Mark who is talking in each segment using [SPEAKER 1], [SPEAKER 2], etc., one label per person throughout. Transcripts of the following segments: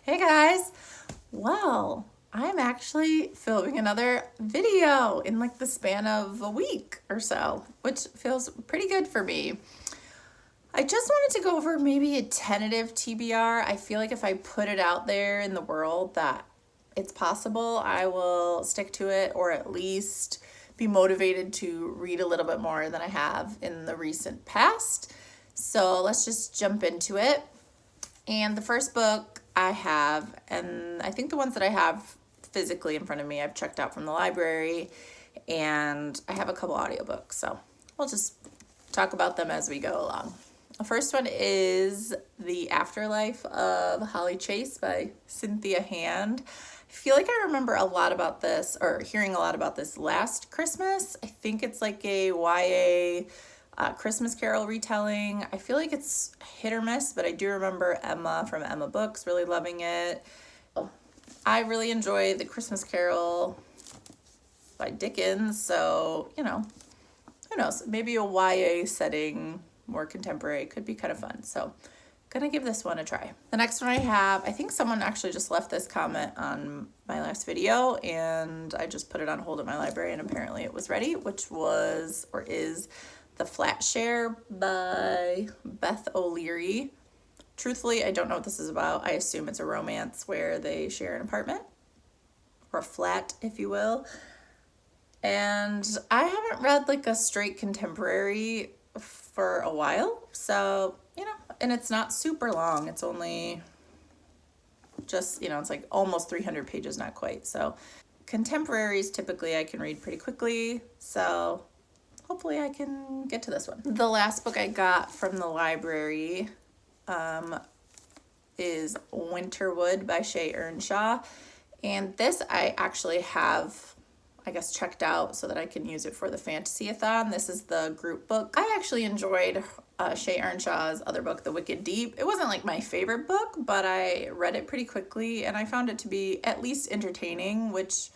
[SPEAKER 1] Hey guys! Well, I'm actually filming another video in like the span of a week or so, which feels pretty good for me. I just wanted to go over maybe a tentative TBR. I feel like if I put it out there in the world that it's possible, I will stick to it or at least be motivated to read a little bit more than I have in the recent past. So let's just jump into it. And the first book I have, and I think the ones that I have physically in front of me, I've checked out from the library, and I have a couple audiobooks, so we'll just talk about them as we go along. The first one is The Afterlife of Holly Chase by Cynthia Hand. I feel like I remember a lot about this, or hearing a lot about this last Christmas. I think it's like a YA Christmas Carol retelling. I feel like it's hit or miss, but I do remember Emma from Emma Books really loving it. I really enjoy The Christmas Carol by Dickens, so, who knows? Maybe a YA setting, more contemporary, could be kind of fun. So, gonna give this one a try. The next one I have, I think someone actually just left this comment on my last video, and I just put it on hold at my library, and apparently it was ready, which was, or is, The Flat Share by Beth O'Leary. Truthfully, I don't know what this is about. I assume it's a romance where they share an apartment, or a flat, if you will. And I haven't read like a straight contemporary for a while, so, and it's not super long. It's only just, it's like almost 300 pages, not quite. So contemporaries, typically I can read pretty quickly, so hopefully I can get to this one. The last book I got from the library is Winterwood by Shay Earnshaw. And this I actually have, checked out so that I can use it for the Fantasyathon. This is the group book. I actually enjoyed Shay Earnshaw's other book, The Wicked Deep. It wasn't like my favorite book, but I read it pretty quickly and I found it to be at least entertaining, which,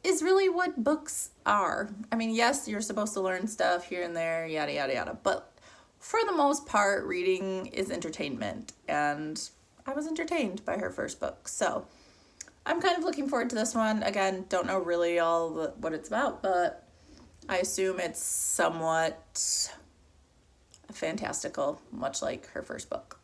[SPEAKER 1] is really what books are. I mean, yes, you're supposed to learn stuff here and there, yada, yada, yada. But for the most part, reading is entertainment. And I was entertained by her first book. So I'm kind of looking forward to this one. Again, don't know really what it's about, but I assume it's somewhat fantastical, much like her first book.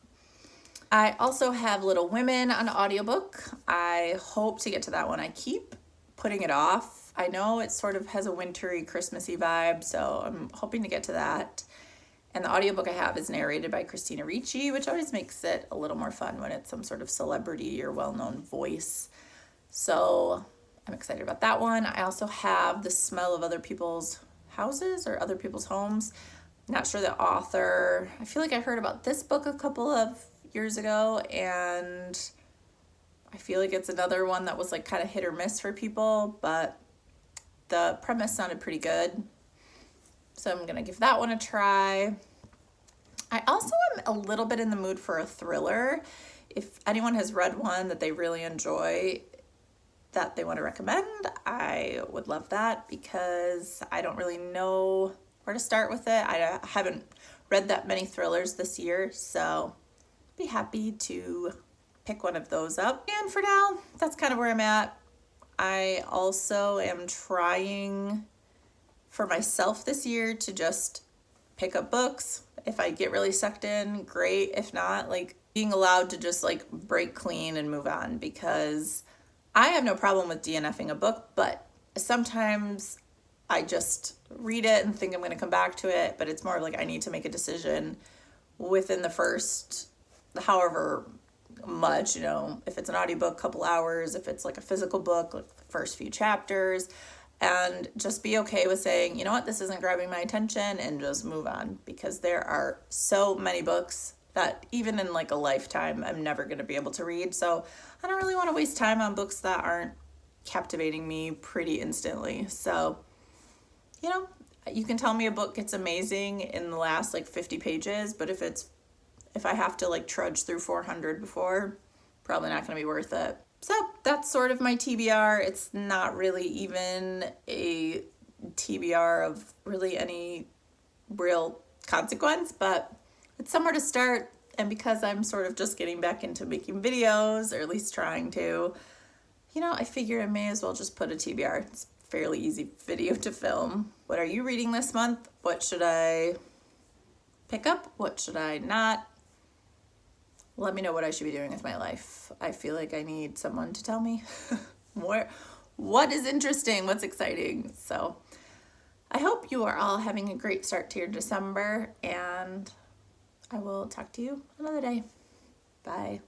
[SPEAKER 1] I also have Little Women on audiobook. I hope to get to that one. I keep putting it off. I know it sort of has a wintry, Christmassy vibe, so I'm hoping to get to that. And the audiobook I have is narrated by Christina Ricci, which always makes it a little more fun when it's some sort of celebrity or well-known voice. So I'm excited about that one. I also have The Smell of Other People's Houses or Other People's Homes. Not sure the author. I feel like I heard about this book a couple of years ago, and I feel like it's another one that was like kind of hit or miss for people, but the premise sounded pretty good. So I'm going to give that one a try. I also am a little bit in the mood for a thriller. If anyone has read one that they really enjoy that they want to recommend, I would love that because I don't really know where to start with it. I haven't read that many thrillers this year, so be happy to pick one of those up. And for now, that's kind of where I'm at. I also am trying for myself this year to just pick up books. If I get really sucked in, great. If not, like being allowed to just like break clean and move on, because I have no problem with DNFing a book, but sometimes I just read it and think I'm going to come back to it, but it's more like I need to make a decision within the first however much, if it's an audiobook, couple hours, if it's like a physical book, like the first few chapters, and just be okay with saying, you know what, this isn't grabbing my attention, and just move on, because there are so many books that even in like a lifetime, I'm never going to be able to read. So I don't really want to waste time on books that aren't captivating me pretty instantly. So, you can tell me a book gets amazing in the last like 50 pages, but if I have to like trudge through 400 before, probably not going to be worth it. So that's sort of my TBR. It's not really even a TBR of really any real consequence, but it's somewhere to start And because I'm sort of just getting back into making videos, or at least trying to, I figure I may as well just put a TBR. It's a fairly easy video to film. What are you reading this month? What should I pick up? What should I not? Let me know what I should be doing with my life. I feel like I need someone to tell me what is interesting, what's exciting. So I hope you are all having a great start to your December, and I will talk to you another day. Bye.